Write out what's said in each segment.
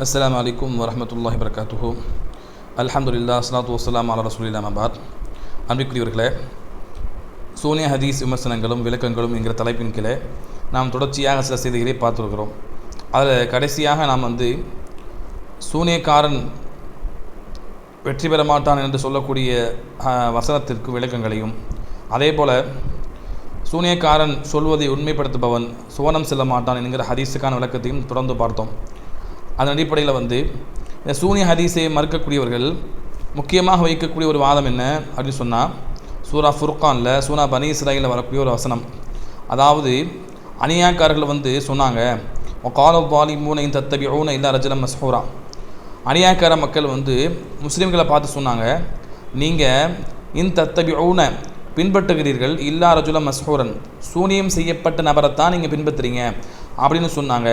அஸ்ஸலாமு அலைக்கும் வரஹ்மத்துல்லாஹி வபரகாத்துஹு. அல்ஹம்துலில்லாஹ் ஸலாத்து வஸ்ஸலாமு அலா ரசூலில்லாஹ் அம்மாபாத். அன்பிற்குரியவர்களே, சூனிய ஹதீஸ் விமர்சனங்களும் விளக்கங்களும் என்கிற தலைப்பின் கீழே நாம் தொடர்ச்சியாக சில செய்திகளை பார்த்துருக்கிறோம். அதில் கடைசியாக நாம் சூனியக்காரன் வெற்றி பெற மாட்டான் என்று சொல்லக்கூடிய வசனத்திற்கு விளக்கங்களையும், அதே போல் சூனியக்காரன் சொல்வதை உண்மைப்படுத்துபவன் சுவனம் செல்ல மாட்டான் என்கிற ஹதீஸுக்கான விளக்கத்தையும் தொடர்ந்து பார்த்தோம். அதன் அடிப்படையில் இந்த சூனிய ஹதீஸை மறுக்கக்கூடியவர்கள் முக்கியமாக வைக்கக்கூடிய ஒரு வாதம் என்ன அப்படின்னு சொன்னால், சூரா ஃபுர்கானில் சூரா பனி இஸ்ராயில் வரக்கூடிய ஒரு வசனம். அதாவது அநியாயக்காரர்கள் சொன்னாங்க, கால வாலிமூன இன் தத்தபிஊன இல்லா ரஜுலம் மஸ்ஹூரா. அநியாயக்கார மக்கள் முஸ்லீம்களை பார்த்து சொன்னாங்க, நீங்கள் இன் தத்தபிஊன பின்பற்றுகிறீர்கள் இல்லா ரஜுலம் மஸ்ஹூரன், சூனியம் செய்யப்பட்ட நபரைத்தான் நீங்கள் பின்பற்றுறீங்க அப்படின்னு சொன்னாங்க.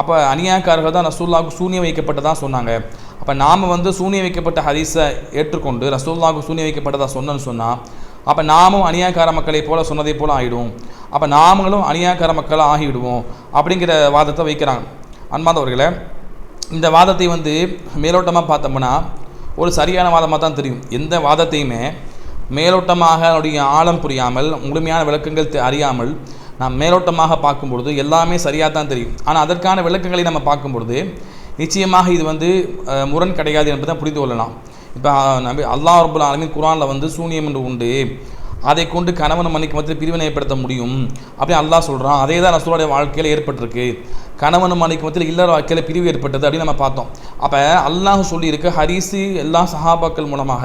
அப்போ அநியாயக்காரர்கள் தான் ரசூலுல்லாஹ்வுக்கு சூனியம் வைக்கப்பட்டதாக சொன்னாங்க. அப்போ நாம் சூனியம் வைக்கப்பட்ட ஹதீஸை ஏற்றுக்கொண்டு ரசூலுல்லாஹ்வுக்கு சூனியம் வைக்கப்பட்டதாக சொன்னோன்னு சொன்னால், அப்போ நாமும் அநியாயக்கார மக்களை போல் சொன்னதை போல் ஆகிடுவோம், அப்போ நாமளும் அநியாயக்கார மக்களாக ஆகிவிடுவோம் அப்படிங்கிற வாதத்தை வைக்கிறாங்க. அன்பார்ந்தவர்களே, இந்த வாதத்தை மேலோட்டமாக பார்த்தோம்னா ஒரு சரியான வாதமாக தான் தெரியும். எந்த வாதத்தையுமே மேலோட்டமாக அதனுடைய ஆழம் புரியாமல், முழுமையான விளக்கங்கள் அறியாமல் நாம் மேலோட்டமாக பார்க்கும்பொழுது எல்லாமே சரியாக தான் தெரியும். ஆனால் அதற்கான விளக்கங்களை நம்ம பார்க்கும்பொழுது நிச்சயமாக இது முரண் கிடையாது என்பதை புரிந்து கொள்ளலாம். இப்போ அல்லாஹ் ரப்புல் ஆலமீன் குர்ஆனில் சூனியம் என்று உண்டு, அதை கொண்டு கணவன் மனைவிக்கு மத்தியில் பிரிவினை ஏற்படுத்த முடியும் அப்படின்னு அல்லாஹ் சொல்கிறான். அதே தான் ரசூலுடைய வாழ்க்கையில் ஏற்பட்டிருக்கு. கணவன் மனைவிக்கு மத்தியில் இல்லற வாழ்க்கையில் பிரிவு ஏற்பட்டது அப்படின்னு நம்ம பார்த்தோம். அப்போ அல்லாஹ் சொல்லியிருக்கு, ஹதீஸு எல்லா சஹாபாக்கள் மூலமாக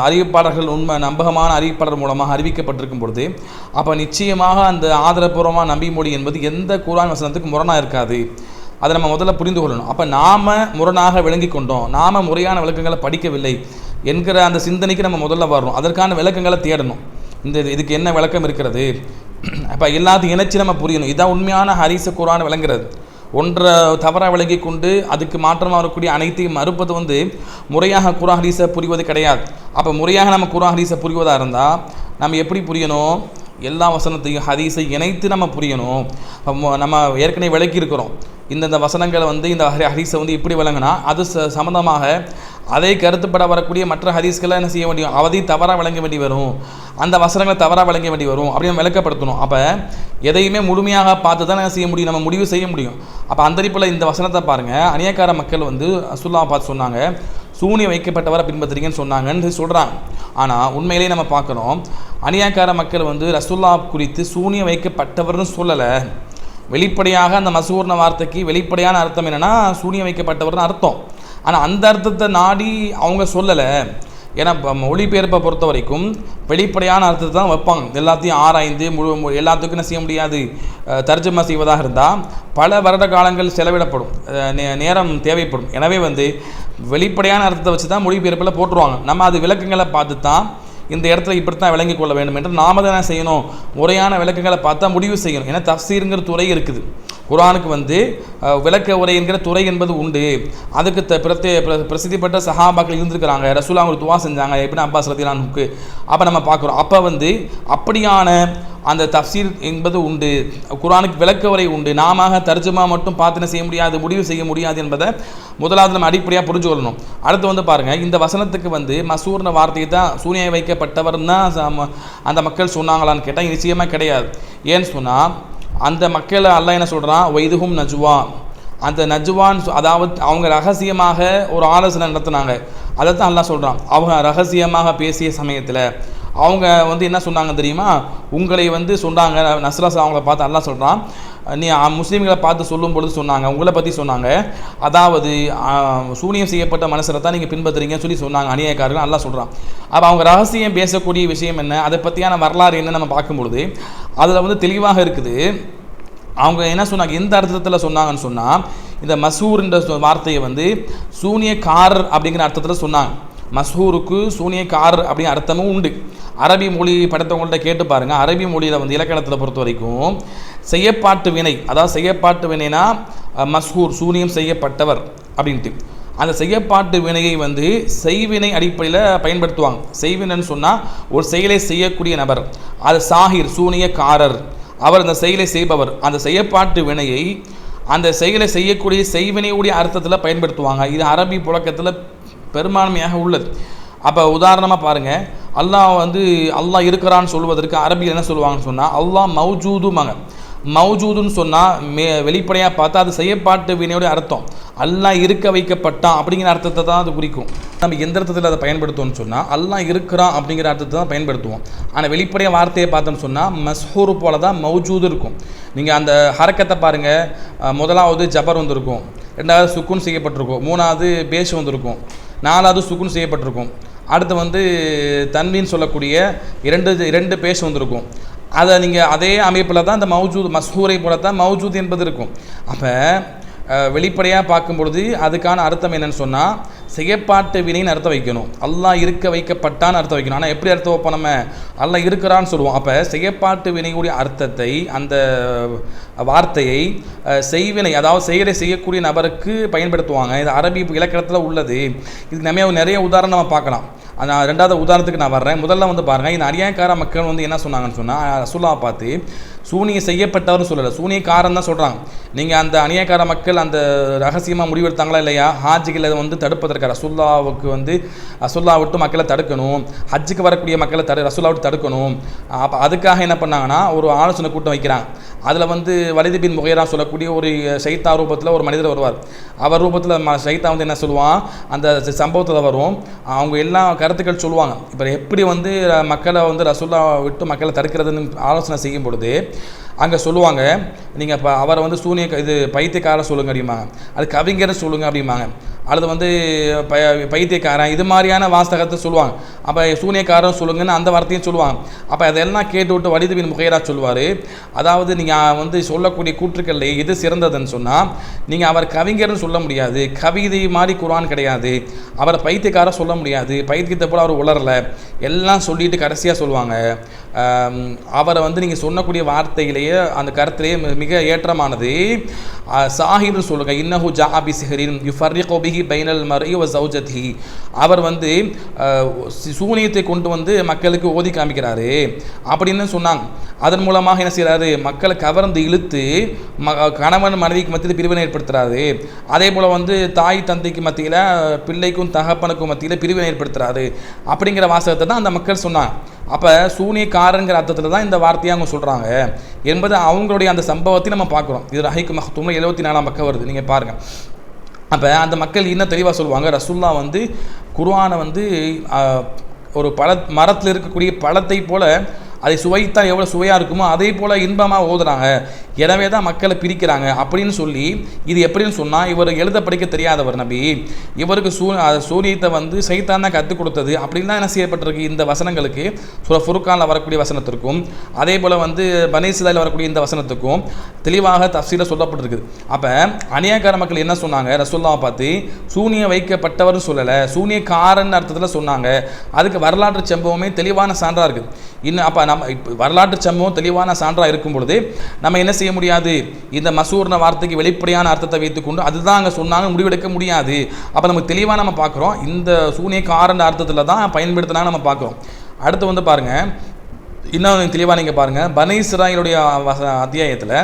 அறிவிப்பாளர்கள் நம்பகமான அறிவிப்பாளர் மூலமாக அறிவிக்கப்பட்டிருக்கும் பொழுது, அப்போ நிச்சயமாக அந்த ஆதரப்பூர்வமான நம்பிமொழி என்பது எந்த குர்ஆன் வசனத்துக்கு முரணாக இருக்காது. அதை நம்ம முதல்ல புரிந்து கொள்ளணும். அப்போ நாம் முரணாக விளங்கி கொண்டோம், நாம் முறையான விளக்கங்களை படிக்கவில்லை என்கிற அந்த சிந்தனைக்கு நம்ம முதல்ல வரணும். அதற்கான விளக்கங்களை தேடணும். இதுக்கு என்ன விளக்கம் இருக்கிறது, அப்போ எல்லாத்தையும் இணைச்சி நம்ம புரியணும். இதுதான் உண்மையான ஹதீஸ் குர்ஆன் விளங்குறது. ஒன்றை தவறாக விளங்கி கொண்டு அதுக்கு மாற்றமாக வரக்கூடிய அனைத்தையும் மறுப்பது முறையாக குர்ஆன் ஹதீஸை புரிவது கிடையாது. அப்போ முறையாக நம்ம குர்ஆன் ஹதீஸை புரிவதாக இருந்தால் நம்ம எப்படி புரியணும், எல்லா வசனத்தையும் ஹதீஸை இணைத்து நம்ம புரியணும். நம்ம ஏற்கனவே விளக்கி இருக்கிறோம், இந்த வசனங்களை இந்த ஹதீஸை இப்படி விளங்கினா அது சம்மந்தமாக அதை கருத்துப்பட வரக்கூடிய மற்ற ஹதீஸ்களை என்ன செய்ய முடியும், அவதி தவறாக விளங்க வேண்டி வரும், அந்த வசனங்களை தவறாக விளங்க வேண்டி வரும் அப்படின்னு விளக்கப்படுத்தணும். அப்போ எதையுமே முழுமையாக பார்த்து தான் என்ன செய்ய முடியும், நம்ம முடிவு செய்ய முடியும். அப்போ அந்த அடிப்படையில் இந்த வசனத்தை பாருங்கள், அநியாயக்கார மக்கள் ரசூலுல்லாஹ் பார்த்து சொன்னாங்க, சூனியம் வைக்கப்பட்டவரை பின்பற்றுறீங்கன்னு சொன்னாங்கன்னு சொல்கிறாங்க. ஆனால் உண்மையிலேயே நம்ம பார்க்குறோம், அநியாயக்கார மக்கள் ரசூலுல்லாஹ் குறித்து சூனியம் வைக்கப்பட்டவர்னு சொல்லலை. வெளிப்படையாக அந்த மசூர்ன வார்த்தைக்கு வெளிப்படையான அர்த்தம் என்னென்னா சூனியம் வைக்கப்பட்டவர்னு அர்த்தம். ஆனால் அந்த அர்த்தத்தை நாடி அவங்க சொல்லலை. ஏன்னா மொழிபெயர்ப்பை பொறுத்த வரைக்கும் வெளிப்படையான அர்த்தத்தை தான் வைப்பாங்க. எல்லாத்தையும் ஆராய்ந்து எல்லாத்துக்கும் என்ன செய்ய முடியாது, தர்ஜமா செய்வதாக இருந்தால் பல வருட காலங்கள் செலவிடப்படும், நேரம் தேவைப்படும். எனவே வெளிப்படையான அர்த்தத்தை வச்சு தான் மொழிபெயர்ப்பில் போட்டுருவாங்க. நம்ம அது விளக்கங்களை பார்த்து தான் இந்த இடத்துல இப்படி தான் விளங்கி கொள்ள வேண்டும் என்று நாம தான் செய்யணும், முறையான விளக்கங்களை பார்த்தா முடிவு செய்யணும். ஏன்னா தஃப்சீருங்கிற துறை இருக்குது, குர்ஆனுக்கு விளக்க உரை என்கிற துறை என்பது உண்டு. அதுக்கு பிரசித்தி பெற்ற சஹாபாக்கள் இருந்திருக்கிறாங்க, ரசூலுல்லாஹ் அவங்க துவா செஞ்சாங்க இப்னு அப்பாஸ் ரலியல்லாஹு அன்ஹுக்கு. அப்போ நம்ம பார்க்குறோம், அப்போ அப்படியான அந்த தஃப்சீர் என்பது உண்டு, குர்ஆனுக்கு விளக்க உரை உண்டு. நாம தர்ஜமா மட்டும் பார்த்து என்ன செய்ய முடியாது, முடிவு செய்ய முடியாது என்பதை முதலாவது நம்ம அடிப்படையாக புரிஞ்சு கொள்ளணும். அடுத்து பாருங்கள், இந்த வசனத்துக்கு மசூர்ன வார்த்தையை தான் சூனியம் வைக்கப்பட்டவர்னா அந்த மக்கள் சொன்னாங்களான்னு கேட்டால் நிச்சயமாக கிடையாது. ஏன்னு சொன்னால் அந்த மக்களை அல்லாஹ் என்ன சொல்கிறான், வைதுஹும் நஜ்வா. அந்த நஜ்வான் அதாவது அவங்க ரகசியமாக ஒரு ஆலோசனை நடத்தினாங்க, அதை தான் அல்லாஹ் சொல்கிறான். அவங்க ரகசியமாக பேசிய சமயத்தில் அவங்க என்ன சொன்னாங்க தெரியுமா, உங்களை சொன்னாங்க, நஸ்ரஸ் அவங்கள பார்த்து அல்லாஹ் சொல்கிறான், நீ முஸ்லீம்களை பார்த்து சொல்லும் பொழுது சொன்னாங்க, உங்களை பற்றி சொன்னாங்க, அதாவது சூனியம் செய்யப்பட்ட மனுஷரை தான் நீங்கள் பின்பற்றுறீங்கன்னு சொல்லி சொன்னாங்க அநியாயக்காரர்கள் அல்லாஹ் சொல்கிறான். அப்போ அவங்க ரகசியம் பேசக்கூடிய விஷயம் என்ன, அதை பற்றியான வரலாறு என்ன நம்ம பார்க்கும்பொழுது அதில் தெளிவாக இருக்குது. அவங்க என்ன சொன்னாங்க, எந்த அர்த்தத்தில் சொன்னாங்கன்னு சொன்னால், இந்த மசூர்ன்ற வார்த்தையை சூனியக்காரர் அப்படிங்கிற அர்த்தத்தில் சொன்னாங்க. மசூருக்கு சூனியக்காரர் அப்படிங்கிற அர்த்தமும் உண்டு. அரபி மொழி படைத்தவங்கள்ட்ட கேட்டு பாருங்கள், அரபி மொழியில் இலக்கணத்தில் பொறுத்த வரைக்கும் செய்யப்பாட்டு வினை, அதாவது செய்யப்பாட்டு வினைனா மஸ்ஹூர் சூனியம் செய்யப்பட்டவர் அப்படின்ட்டு, அந்த செய்யப்பாட்டு வினையை செய்வினை அடிப்படையில் பயன்படுத்துவாங்க. செய்வினைன்னு சொன்னால் ஒரு செயலை செய்யக்கூடிய நபர், அது சாஹிர் சூனியக்காரர், அவர் அந்த செயலை செய்பவர். அந்த செய்யப்பாட்டு வினையை அந்த செயலை செய்யக்கூடிய செய்வினையுடைய அர்த்தத்தில் பயன்படுத்துவாங்க. இது அரபி புழக்கத்தில் பெரும்பான்மையாக உள்ளது. அப்போ உதாரணமாக பாருங்கள், அல்லாஹ் இருக்கிறான்னு சொல்வதற்கு அரபியில் என்ன சொல்லுவாங்கன்னு சொன்னால் அல்லாஹ் மௌஜூதுமாங்க. மௌஜூதுன்னு சொன்னால் வெளிப்படையாக பார்த்தா அது செய்யப்பாட்டு வினையோடைய அர்த்தம். அல்லாஹ் இருக்க வைக்கப்பட்டான் அப்படிங்கிற அர்த்தத்தை தான் அது குறிக்கும். நம்ம எந்த அர்த்தத்தில் அதை பயன்படுத்துவோம்னு சொன்னால் அல்லாஹ் இருக்கிறான் அப்படிங்கிற அர்த்தத்தை தான் பயன்படுத்துவோம். ஆனால் வெளிப்படையாக வார்த்தையை பார்த்தோம்னு சொன்னால் மஸ்ஹூர் போல தான் மௌஜூது இருக்கும். நீங்கள் அந்த ஹரக்கத்தை பாருங்கள், முதலாவது ஜபர் வந்திருக்கும், ரெண்டாவது சுக்குன் செய்யப்பட்டிருக்கும், மூணாவது பேஷ் வந்திருக்கும், நாலாவது சுக்குன் செய்யப்பட்டிருக்கும், அடுத்து தன்வீன் சொல்லக்கூடிய இரண்டு பேஷ் வந்திருக்கும். அதை நீங்கள் அதே அமைப்பில் தான் அந்த மௌஜூத் மஸ்ஹூரை போல தான் மௌஜூத் என்பது இருக்கும். அப்போ வெளிப்படையாக பார்க்கும் பொழுது அதுக்கான அர்த்தம் என்னன்னு சொன்னால் செய்யப்பாட்டு வினைன்னு அர்த்தம் வைக்கணும். அல்லாஹ் இருக்க வைக்கப்பட்டான்னு அர்த்தம் வைக்கணும். ஆனால் எப்படி அர்த்தம் வைப்போம்? நம்ம அல்லாஹ் இருக்கிறான்னு சொல்லுவோம். அப்போ செய்யப்பாட்டு வினையுடைய அர்த்தத்தை, அந்த வார்த்தையை செய்வினை, அதாவது செயலை செய்யக்கூடிய நபருக்கு பயன்படுத்துவாங்க. இது அரபி இலக்கணத்தில் உள்ளது. இது நிறைய உதாரணம் நம்ம பார்க்கலாம். நான் ரெண்டாவது உதாரணத்துக்கு நான் வர்றேன். முதல்ல பாருங்கள், இந்த அநியாயக்கார மக்கள் என்ன சொன்னாங்கன்னு சொன்னால் ரசூலுல்லாஹ் பார்த்து சூனியம் செய்யப்பட்டவர்னு சொல்லலை, சூனியக்காரன் தான் சொல்கிறாங்க. நீங்கள் அந்த அநியாயக்கார மக்கள் அந்த ரகசியமாக முடிவெடுத்தாங்களா இல்லையா? ஹாஜிகளை தடுப்பதற்கு ரசூலுல்லாஹ் விட்டு மக்களை தடுக்கணும், ஹஜ்ஜுக்கு வரக்கூடிய மக்களை ரசூலுல்லாஹ் விட்டு தடுக்கணும். அப்போ அதுக்காக என்ன பண்ணாங்கன்னா ஒரு ஆலோசனை கூட்டம் வைக்கிறாங்க. அதில் வலிது பின் முகைரா சொல்லக்கூடிய ஒரு ஷைத்தா ரூபத்தில் ஒரு மனிதர் வருவார். அவர் ரூபத்தில் ஷைத்தா என்ன சொல்லுவான், அந்த சம்பவத்தில் வரும், அவங்க எல்லா கருத்துக்கள் சொல்லுவாங்க. இப்போ எப்படி மக்களை ரசூலுல்லாஹ் விட்டு மக்களை தடுக்கிறதுன்னு ஆலோசனை செய்யும் பொழுது அங்கே சொல்லுவாங்க, நீங்கள் இப்போ அவரை இது பைத்தியக்காரன் சொல்லுங்க அப்படிம்பாங்க, அது கவிஞரை சொல்லுங்க அப்படிம்பாங்க, அல்லது பைத்தியக்காரன் இது மாதிரியான வாசகத்தை சொல்லுவாங்க. அப்போ சூனியக்காரன் சொல்லுங்கன்னு அந்த வார்த்தையும் சொல்லுவாங்க. அப்போ அதெல்லாம் கேட்டு விட்டு வலிது பின் முகைரா சொல்லுவார், அதாவது நீங்கள் சொல்லக்கூடிய கூற்றுக்களில் எது சிறந்ததுன்னு சொன்னால் நீங்கள் அவர் கவிஞர்னு சொல்ல முடியாது, கவிதை மாதிரி குர்ஆன் கிடையாது, அவரை பைத்தியக்காரன் சொல்ல முடியாது, பைத்தியத்தை போல் அவர் உளரலை, எல்லாம் சொல்லிட்டு கடைசியாக சொல்லுவாங்க அவரை நீங்கள் சொல்லக்கூடிய வார்த்தையிலேயே அந்த கருத்திலேயே மிக ஏற்றமானது சாஹிர்னு சொல்லுங்க. இன்னஹு ஜாபி சிஹரின் யுஃபர்ரிகு பிஹி பைனல் மர்இ வ ஸௌஜதிஹி. அவர் சூனியத்தை கொண்டு மக்களுக்கு ஓதி காமிக்கிறாரு அப்படின்னு சொன்னாங்க. அதன் மூலமாக என்ன செய்கிறாரு, மக்களை கவர்ந்து இழுத்து கணவன் மனைவிக்கு மத்தியில் பிரிவினை ஏற்படுத்துகிறாரு. அதே போல் தாய் தந்தைக்கு மத்தியில், பிள்ளைக்கும் தகப்பனுக்கும் மத்தியில் பிரிவினை ஏற்படுத்துகிறாரு அப்படிங்கிற வாசகத்தை தான் அந்த மக்கள் சொன்னாங்க. அப்போ சூனியக்காரங்கிற அர்த்தத்தில் தான் இந்த வார்த்தையை அவங்க சொல்கிறாங்க என்பது அவங்களுடைய அந்த சம்பவத்தை நம்ம பார்க்குறோம். இது ரஹீக் மக்தூமில் 74ஆம் பக்கம் வருது, நீங்கள் பாருங்கள். அப்போ அந்த மக்கள் இன்னும் தெளிவாக சொல்லுவாங்க, ரசூலுல்லாஹ் குர்ஆனை ஒரு மரத்தில் இருக்கக்கூடிய பழத்தை போல அதை சுவைத்தான் எவ்வளோ சுவையாக இருக்குமோ அதே போல் இன்பமாக ஓதுறாங்க, எனவே தான் மக்களை பிரிக்கிறாங்க அப்படின்னு சொல்லி, இது எப்படின்னு சொன்னால் இவர் எழுத படிக்க தெரியாதவர் நபி, இவருக்கு சூரியத்தை சைத்தான் தான் கற்றுக் கொடுத்தது அப்படின்னு தான் என்ன செய்யப்பட்டிருக்கு. இந்த வசனங்களுக்கு ஃபுர்கானில் வரக்கூடிய வசனத்திற்கும் அதே போல் பனி இஸ்ராயில் வரக்கூடிய இந்த வசனத்துக்கும் தெளிவாக தஃசீரில் சொல்லப்பட்டிருக்குது. அப்போ அநியாயக்கார மக்கள் என்ன சொன்னாங்க, ரசூலுல்லாஹ் பார்த்து சூனியம் வைக்கப்பட்டவர்னு சொல்லலை, சூனியக்காரன் அர்த்தத்தில் சொன்னாங்க. அதுக்கு வரலாற்று சம்பவமே தெளிவான சான்றாக இருக்குது. இன்னும் அப்போ நம்ம வரலாற்று சம்பவம் தெளிவான சான்றாக இருக்கும் பொழுது நம்ம என்ன செய்ய முடியாது, இந்த மசூர்ன வார்த்தைக்கு வெளிப்படையான அர்த்தத்தை வைத்துக்கொண்டு அதுதான் அங்கே சொன்னாங்க முடிவெடுக்க முடியாது. அப்போ நமக்கு தெளிவாக நம்ம பார்க்குறோம் இந்த சூனியக்காரன் அர்த்தத்தில் தான் பயன்படுத்தினாங்க நம்ம பார்க்குறோம். அடுத்து பாருங்கள், இன்னும் தெளிவாக நீங்கள் பாருங்கள், பனி இஸ்ராயிலுடைய அத்தியாயத்தில்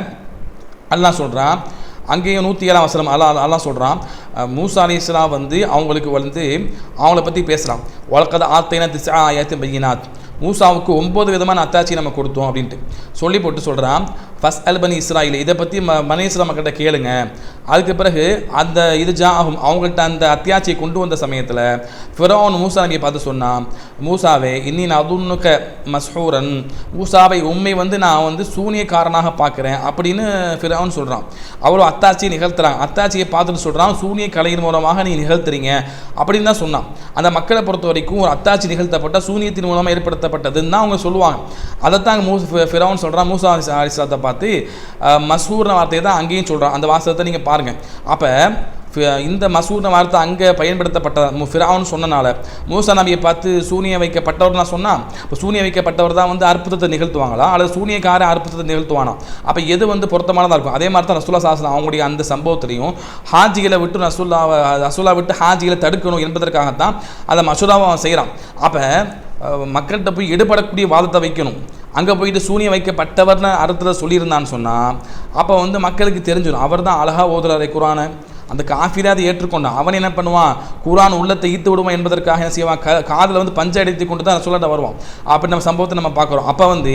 அல்லாஹ் சொல்கிறான், அங்கேயும் 107ஆம் வசனம் அல்லாஹ் சொல்கிறான், மூசா அலைஹிஸ்ஸலாம் அவங்களுக்கு அவங்கள பற்றி பேசுகிறான். வலக்கத் ஆத்தைனா திஸ்ஆ ஆயாத்தின் பையினாத், மூசாவுக்கு 9 விதமான அத்தாட்சி நம்ம கொடுத்தோம் அப்படின்ட்டு சொல்லி போட்டு சொல்கிறான். ஃபஸ்ட் அல் பனி இஸ்ராயில், இதை பற்றி பனி இஸ்ராயில் மக்கள்கிட்ட கேளுங்க. அதுக்கு பிறகு அந்த இது ஆகும் அவங்கள்ட்ட அந்த அத்தியாட்சியை கொண்டு வந்த சமயத்தில் ஃபிரௌன் மூசா நபியை பார்த்து சொன்னான், மூசாவே இன்னி அதுன்னுக்க மஸ்ஹூரன், மூசாவை உண்மை நான் சூனியக்காரனாக பார்க்குறேன் அப்படின்னு ஃபிரௌன் சொல்கிறான். அவ்வளோ அத்தாட்சியை நிகழ்த்துறாங்க. அத்தாட்சியை பார்த்துட்டு சொல்கிறான், சூனிய கலையின் மூலமாக நீ நிகழ்த்துறீங்க அப்படின்னு தான் சொன்னான். அந்த மக்களை பொறுத்த வரைக்கும் ஒரு அத்தாட்சி நிகழ்த்தப்பட்ட சூனியத்தின் மூலமாக ஏற்படுத்தப்பட்டதுன்னு தான் அவங்க சொல்லுவாங்க. அதைத்தான் ஃபிரௌன் சொல்கிறான். மூசா அலைஹிஸ்ஸலாத்தை பார்த்து மஸ்ஹூர்ன வார்த்தையை தான் அங்கேயும் சொல்கிறான். அந்த வாசகத்தை நீங்கள் பாருங்கள். அப்போ இந்த மசூர்ன வார்த்தை அங்கே பயன்படுத்தப்பட்ட ஃபிரௌன் சொன்னனால மூசா நபியை பார்த்து சூனிய வைக்கப்பட்டவர் நான் சொன்னால், இப்போ சூனிய வைக்கப்பட்டவர் தான் அற்புதத்தை நிகழ்த்துவாங்களா அல்லது சூனியக்கார அற்புதத்தை நிகழ்த்துவானா? அப்போ எது பொருத்தமானதாக இருக்கும்? அதே மாதிரி தான் ரசூலுல்லாஹ் ஸல்லல்லாஹு அலைஹி வஸல்லம் அவங்களுடைய அந்த சம்பவத்திலையும் ஹாஜிகளை விட்டு ரசூலுல்லாஹ் விட்டு ஹாஜிகளை தடுக்கணும் என்பதற்காகத்தான் அதை மசூராவை செய்கிறான். அப்போ மக்கள்கிட்ட போய் எடுபடக்கூடிய வாதத்தை வைக்கணும். அங்கே போயிட்டு சூனியம் வைக்கப்பட்டவர்னு அர்த்தத்தில் சொல்லியிருந்தான்னு சொன்னால் அப்போ வந்து மக்களுக்கு தெரிஞ்சிடும் அவர் தான் அழகாக ஓதுறாரு குரானை. அந்த காஃபிரே அதை ஏற்றுக்கொண்டான். அவன் என்ன பண்ணுவான், குரான் உள்ளத்தை ஈர்த்து விடுவான் என்பதற்காக என்ன செய்வான், காதில் வந்து பஞ்சை அடித்து கொண்டு தான் சொல்லிட்டு வருவான். அப்படி நம்ம சம்பவத்தை நம்ம பார்க்குறோம். அப்போ வந்து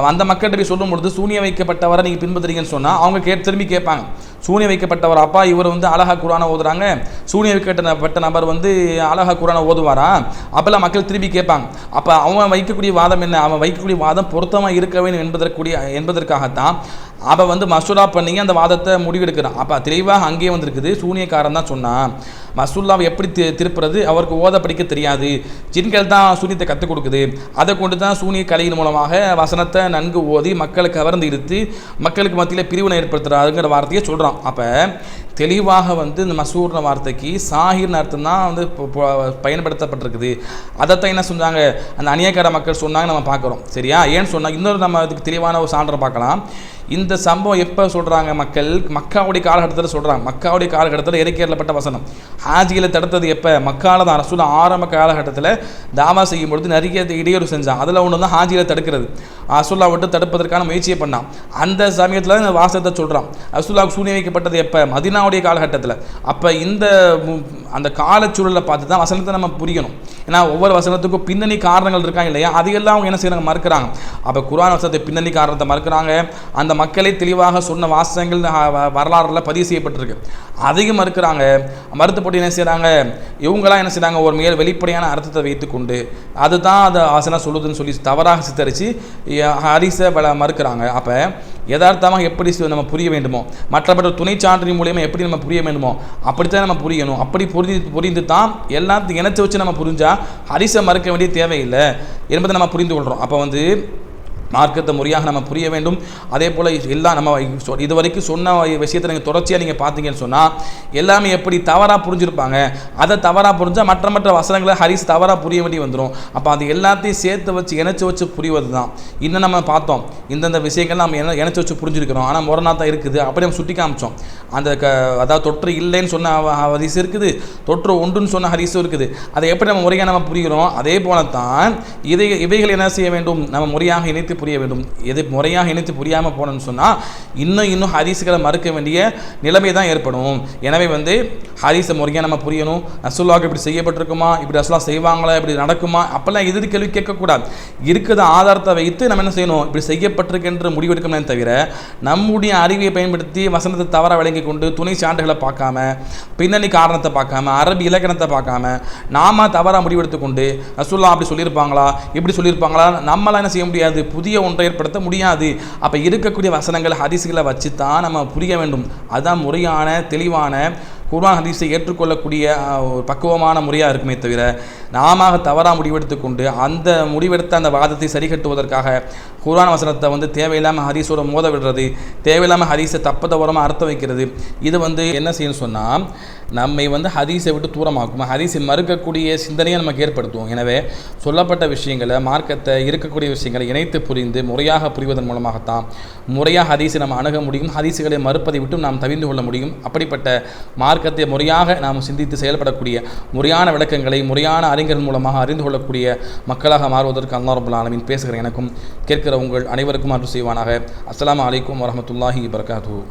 அந்த மக்கள்கிட்ட போய் சொல்லும் பொழுது சூனியம் வைக்கப்பட்டவரை நீங்கள் பின்பற்றுறீங்கன்னு சொன்னால் அவங்க திரும்பி கேட்பாங்க, சூனியம் வைக்கப்பட்டவர் அப்பா இவர் வந்து அழகா குரானை ஓதுறாங்க, சூனியம் வைக்கப்பட்ட நபர் வந்து அழகா குரானை ஓதுவாரா? அப்போல்லாம் மக்கள் திரும்பி கேட்பாங்க. அப்போ அவன் வைக்கக்கூடிய வாதம் என்ன, அவன் வைக்கக்கூடிய வாதம் பொருத்தமாக இருக்க வேண்டும் என்பதற்காகத்தான் அவன் வந்து மசூரா பண்ணி அந்த வாதத்தை முடிவெடுக்கிறான். அப்போ தெளிவாக அங்கேயே வந்திருக்குது, சூனியக்காரன் தான் சொன்னான் மசூல்லாவை எப்படி திருப்புறது, அவருக்கு ஓத படிக்க தெரியாது, ஜின்கள் தான் சூனியத்தை கற்றுக் கொடுக்குது, அதை கொண்டு தான் சூனிய கலையின் மூலமாக வசனத்தை நன்கு ஓதி மக்களை கவர்ந்து இழுத்து மக்களுக்கு மத்தியில் பிரிவினை ஏற்படுத்துறாருங்கிற வார்த்தையை சொல்கிறான். அப்போ தெளிவாக வந்து இந்த மசூர்ன வார்த்தைக்கு சாஹிர்னு அர்த்தம் தான் வந்து பயன்படுத்தப்பட்டிருக்குது. அதைத்தான் என்ன சொன்னாங்க அந்த அநியாயக்கார மக்கள் சொன்னாங்க, நம்ம பார்க்குறோம். சரியா? ஏன்னு சொன்னால் இன்னொரு நம்ம அதுக்கு தெளிவான ஒரு சான்றை பார்க்கலாம். இந்த சம்பவம் எப்போ சொல்கிறாங்க, மக்காவுடைய காலகட்டத்தில் சொல்கிறாங்க. மக்காவுடைய காலகட்டத்தில் இறக்கியப்பட்ட வசனம். ஹாஜியில் தடுத்தது எப்போ, மக்கால தான். ரசூல் ஆரம்ப காலகட்டத்தில் தாவா செய்யும் பொழுது நிறைய இடையூறு செஞ்சான். அதில் ஒன்று தான் ஹாஜியில் தடுக்கிறது. ரசூல்லா விட்டு தடுப்பதற்கான முயற்சியை பண்ணான். அந்த சமயத்தில் இந்த வாசகத்தை சொல்கிறான். ரசூல்லாவுக்கு சூனியம் வைக்கப்பட்டது எப்போ, மதீனாவுடைய காலகட்டத்தில். அப்போ அந்த காலச்சூழலை பார்த்து தான் வசனத்தை நம்ம புரியணும். ஏன்னா ஒவ்வொரு வசனத்துக்கும் பின்னணி காரணங்கள் இருக்காங்க இல்லையா, அதையெல்லாம் அவங்க என்ன செய்யறாங்க, மறுக்கிறாங்க. அப்போ குர்ஆன் வசனத்தை பின்னணி காரணத்தை மறுக்கிறாங்க. அந்த மக்களை தெளிவாக சொன்ன வாசகங்கள் வரலாறுல பதிவு செய்யப்பட்டிருக்கு, அதையும் மறுக்கிறாங்க. மறுத்துப்பட்டு என்ன செய்கிறாங்க, இவங்களாம் என்ன செய்கிறாங்க, ஒரு மேல் வெளிப்படையான அர்த்தத்தை வைத்துக்கொண்டு அதுதான் அந்த வசனம் சொல்லுதுன்னு சொல்லி தவறாக சித்தரித்து ஹதீஸை மறுக்கிறாங்க. அப்போ யதார்த்தமாக எப்படி நம்ம புரிய வேண்டுமோ, மற்றப்பட்ட துணை சான்றின் மூலியமாக எப்படி நம்ம புரிய வேண்டுமோ அப்படித்தான் நம்ம புரியணும். அப்படி புரிந்து தான் எல்லாத்தையும் இணைச்சி வச்சு நம்ம புரிஞ்சால் ஹதீஸை மறுக்க வேண்டிய தேவையில்லை என்பதை நம்ம புரிந்து கொள்கிறோம். அப்போ வந்து மார்க்கத்தை முறையாக நம்ம புரிய வேண்டும். அதே போல் எல்லாம் நம்ம இதுவரைக்கும் சொன்ன விஷயத்தை நீங்கள் தொடர்ச்சியாக நீங்கள் பார்த்தீங்கன்னு சொன்னால் எல்லாமே எப்படி தவறாக புரிஞ்சுருப்பாங்க. அதை தவறாக புரிஞ்சால் மற்ற வசனங்களை ஹதீஸ் தவறாக புரிய வேண்டி வந்துடும். அப்போ அது எல்லாத்தையும் சேர்த்து வச்சு இணைச்சி வச்சு புரிவது தான். இன்னும் நம்ம பார்த்தோம், இந்தந்த விஷயங்கள் நம்ம இணைச்சி வச்சு புரிஞ்சுருக்கிறோம், ஆனால் முரணாக தான் இருக்குது. அப்படி நம்ம சுட்டி காமிச்சோம். அந்த அதாவது தொற்று இல்லைன்னு சொன்ன ஹதீஸ் இருக்குது, தொற்று உண்டுன்னு சொன்ன ஹதீஸும் இருக்குது. அதை எப்படி நம்ம முறையாக நம்ம புரிகிறோம், அதே போல தான் இவைகள் என்ன செய்ய வேண்டும், நம்ம முறையாக இணைத்து புரிய வேண்டும். எது முறையாக இணைத்து புரியாமல் போனோம்னு சொன்னால் இன்னும் ஹதீஸ்களை மறுக்க வேண்டிய நிலைமை தான் ஏற்படும். எனவே வந்து ஹதீஸை முறையாக நம்ம புரியணும். ரசூலுல்லாஹ் இப்படி செய்யப்பட்டிருக்குமா, இப்படி ரசூலுல்லாஹ் செய்வாங்களா, இப்படி நடக்குமா, அப்பெல்லாம் எதிர் கேள்வி கேட்கக்கூடாது. இருக்கிற ஆதாரத்தை வைத்து நம்ம என்ன செய்யணும், இப்படி செய்யப்பட்டிருக்கின்ற முடிவெடுக்கணும்னே தவிர நம்முடைய அறிவியை பயன்படுத்தி வசனத்தை தவற விளங்கி கொண்டு துணை சான்றுகளை பார்க்காம, பின்னணி காரணத்தை பார்க்காம, அரபி இலக்கணத்தை பார்க்காம நாம தவறாக முடிவெடுத்து கொண்டு ரசூலுல்லாஹ் அப்படி சொல்லியிருப்பாங்களா, இப்படி சொல்லியிருப்பாங்களா, நம்மளாம் என்ன செய்ய முடியாது, புதிய ஒன்றை ஏற்படுத்த முடியாது. அப்போ இருக்கக்கூடிய வசனங்கள் ஹதீஸ்களை வச்சு தான் நம்ம புரிய வேண்டும். அதுதான் முறையான தெளிவான குர்ஆன் ஹதீஸை ஏற்றுக்கொள்ளக்கூடிய ஒரு பக்குவமான முறையாக இருக்குமே தவிர நாம தவறாக முடிவெடுத்து கொண்டு அந்த முடிவெடுத்த அந்த வாதத்தை சரி கட்டுவதற்காக குர்ஆன் வசனத்தை வந்து தேவையில்லாமல் ஹதீஸோட மோத விடுறது, தேவையில்லாமல் ஹதீஸை தப்பத்தவரமாக அர்த்தம் வைக்கிறது, இது வந்து என்ன செய்யணும்னு சொன்னால் நம்மை வந்து ஹதீஸை விட்டு தூரமாக்கும், ஹதீஸை மறுக்கக்கூடிய சிந்தனையை நமக்கு ஏற்படுத்துவோம். எனவே சொல்லப்பட்ட விஷயங்களை, மார்க்கத்தை இருக்கக்கூடிய விஷயங்களை இணைத்து புரிந்து முறையாக புரிவதன் மூலமாகத்தான் முறையாக ஹதீஸை நம்ம அணுக முடியும், ஹதீஸுகளை மறுப்பதை விட்டும் நாம் தவிர்த்து கொள்ள முடியும். அப்படிப்பட்ட மார்க்கத்தை முறையாக நாம் சிந்தித்து செயல்படக்கூடிய முறையான விளக்கங்களை முறையான அறிஞர்கள் மூலமாக அறிந்து கொள்ளக்கூடிய மக்களாக மாறுவதற்கு அல்லாஹ் ரப்பல் ஆலமீன் பேசுகிற எனக்கும் கேட்கிற உங்கள் அனைவருக்கும் அருள் செய்வானாக. அஸ்ஸலாமு அலைக்கும் வரஹ்மத்துல்லாஹி வபரகாத்துஹு.